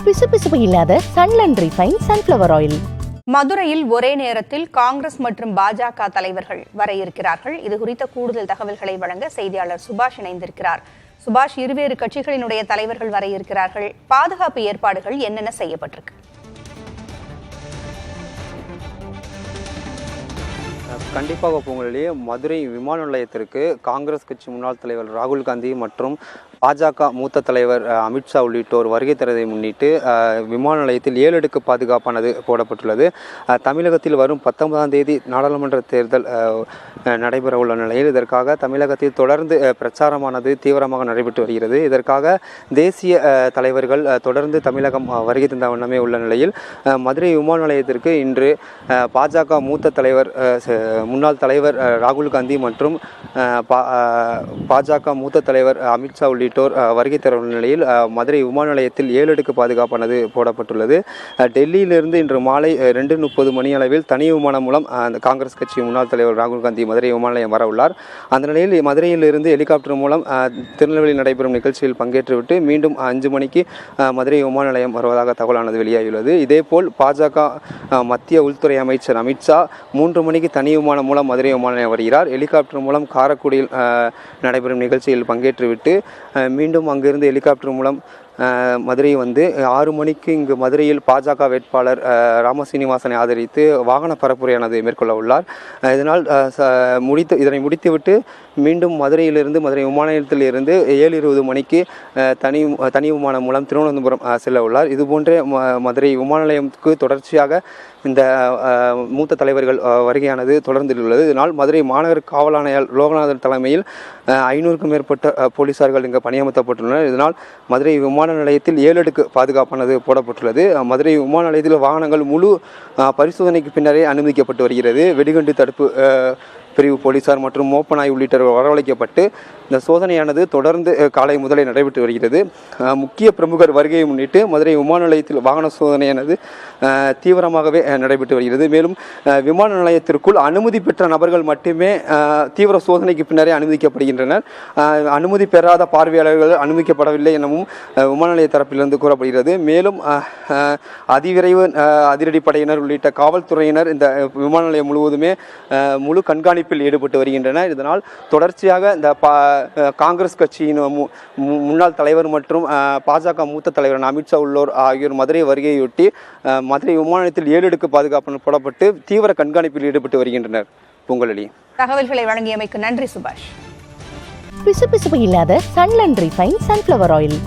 பிசுபிசுப்பு இல்லாத சன்லண்ட் refine sunflower oil. மதுரையில் ஒரே நேரத்தில் காங்கிரஸ் மற்றும் பாஜக தலைவர்கள் வர இருக்கிறார்கள். இது குறித்த கூடுதல் தகவல்களை வழங்க செய்தியாளர் சுபாஷ் இணைந்திருக்கிறார். சுபாஷ், இருவேறு கட்சிகளினுடைய தலைவர்கள் வர இருக்கிறார்கள். பாதுகாப்பு ஏற்பாடுகள் என்னென்ன செய்யப்பட்டிருக்கு? கண்டிப்பாக பொங்கலிலேயே மதுரை விமான நிலையத்திற்கு காங்கிரஸ் கட்சி முன்னாள் தலைவர் ராகுல் காந்தி மற்றும் பாஜக மூத்த தலைவர் அமித்ஷா உள்ளிட்டோர் வருகை தரதை முன்னிட்டு விமான நிலையத்தில் 7 அடுக்கு பாதுகாப்பானது போடப்பட்டுள்ளது. தமிழகத்தில் வரும் 19ஆம் தேதி நாடாளுமன்ற தேர்தல் நடைபெற உள்ள நிலையில் இதற்காக தமிழகத்தில் தொடர்ந்து பிரச்சாரமானது தீவிரமாக நடைபெற்று வருகிறது. இதற்காக தேசிய தலைவர்கள் தொடர்ந்து தமிழகம் வருகை தந்த வண்ணமே உள்ள நிலையில் மதுரை விமான நிலையத்திற்கு இன்று பாஜக மூத்த தலைவர் முன்னாள் தலைவர் ராகுல் காந்தி மற்றும் பாஜக மூத்த தலைவர் அமித்ஷா உள்ளிட்டோர் வருகை தரும் நிலையில் மதுரை விமான நிலையத்தில் 7 அடுக்கு பாதுகாப்பானது போடப்பட்டுள்ளது. டெல்லியிலிருந்து இன்று மாலை 2:30 மணி அளவில் தனி விமானம் மூலம் காங்கிரஸ் கட்சி முன்னாள் தலைவர் ராகுல் காந்தி மதுரை விமான நிலையம் வர உள்ளார். அந்த நிலையில் மதுரையிலிருந்து ஹெலிகாப்டர் மூலம் திருநெல்வேலியில் நடைபெறும் நிகழ்ச்சியில் பங்கேற்றுவிட்டு மீண்டும் 5 மணிக்கு மதுரை விமான நிலையம் வருவதாக தகவலானது வெளியாகியுள்ளது. இதேபோல் பாஜக மத்திய உள்துறை அமைச்சர் அமித்ஷா 3 மணிக்கு தனி விமானம் மூலம் மதுரை விமான நிலையம் வருகிறார். ஹெலிகாப்டர் மூலம் காரைக்குடியில் நடைபெறும் நிகழ்ச்சியில் பங்கேற்றுவிட்டு மீண்டும் அங்கிருந்து ஹெலிகாப்டர் மூலம் மதுரை வந்து 6 மணிக்கு இங்கு மதுரையில் பாஜக வேட்பாளர் ராமசீனிவாசனை ஆதரித்து வாகன பரப்புரையானது மேற்கொள்ள உள்ளார். இதனால் இதனை முடித்துவிட்டு மீண்டும் மதுரையிலிருந்து மதுரை விமான நிலையத்திலிருந்து 7:20 மணிக்கு தனி விமானம் மூலம் திருவனந்தபுரம் செல்ல உள்ளார். இதுபோன்ற மதுரை விமான நிலையத்துக்கு தொடர்ச்சியாக இந்த மூத்த தலைவர்கள் வருகையானது தொடர்ந்துள்ளது. இதனால் மதுரை மாநகர காவல் ஆணையர் லோகநாதன் தலைமையில் 500க்கும் மேற்பட்ட போலீசார்கள் இங்கு பணியமர்த்தப்பட்டுள்ளனர். இதனால் மதுரை விமான நிலையத்தில் 7 அடுக்கு பாதுகாப்பானது போடப்பட்டுள்ளது. மதுரை விமான நிலையத்தில் வாகனங்கள் முழு பரிசோதனைக்கு பின்னரே அனுமதிக்கப்பட்டு வருகிறது. வெடிகுண்டு தடுப்பு பிரிவு போலீசார் மற்றும் மோப்பநாய் உள்ளிட்டவர்கள் வரவழைக்கப்பட்டு இந்த சோதனையானது தொடர்ந்து காலை முதலே நடைபெற்று வருகிறது. முக்கிய பிரமுகர் வருகையை முன்னிட்டு மதுரை விமான நிலையத்தில் வாகன சோதனையானது தீவிரமாகவே நடைபெற்று வருகிறது. மேலும் விமான நிலையத்திற்குள் அனுமதி பெற்ற நபர்கள் மட்டுமே தீவிர சோதனைக்கு பின்னரே அனுமதிக்கப்படுகின்றனர். அனுமதி பெறாத பார்வையாளர்கள் அனுமதிக்கப்படவில்லை எனவும் விமான நிலைய தரப்பிலிருந்து கூறப்படுகிறது. மேலும் அதிவிரைவு அதிரடிப்படையினர் உள்ளிட்ட காவல்துறையினர் இந்த விமான நிலையம் முழுவதுமே முழு கண்காணிப்பில் ஈடுபட்டு வருகின்றனர். இதனால் தொடர்ச்சியாக இந்த காங்கிரஸ் கட்சியின் முன்னாள் தலைவர் மற்றும் பாஜக மூத்த தலைவர் அமித்ஷா உள்ளோர் ஆகியோர் மதுரை வருகையொட்டி மதுரை விமான நிலையத்தில் 7 அடுக்கு பாதுகாப்பு போடப்பட்டு தீவிர கண்காணிப்பில் ஈடுபட்டு வருகின்றனர். பொங்கலி தகவல்களை வழங்கியமைக்கு நன்றி சுபாஷ். பிசுபிசுப்பு இல்லாத சன்லண்ட் ரிஃபைன் சன்ஃப்ளவர் ஆயில்.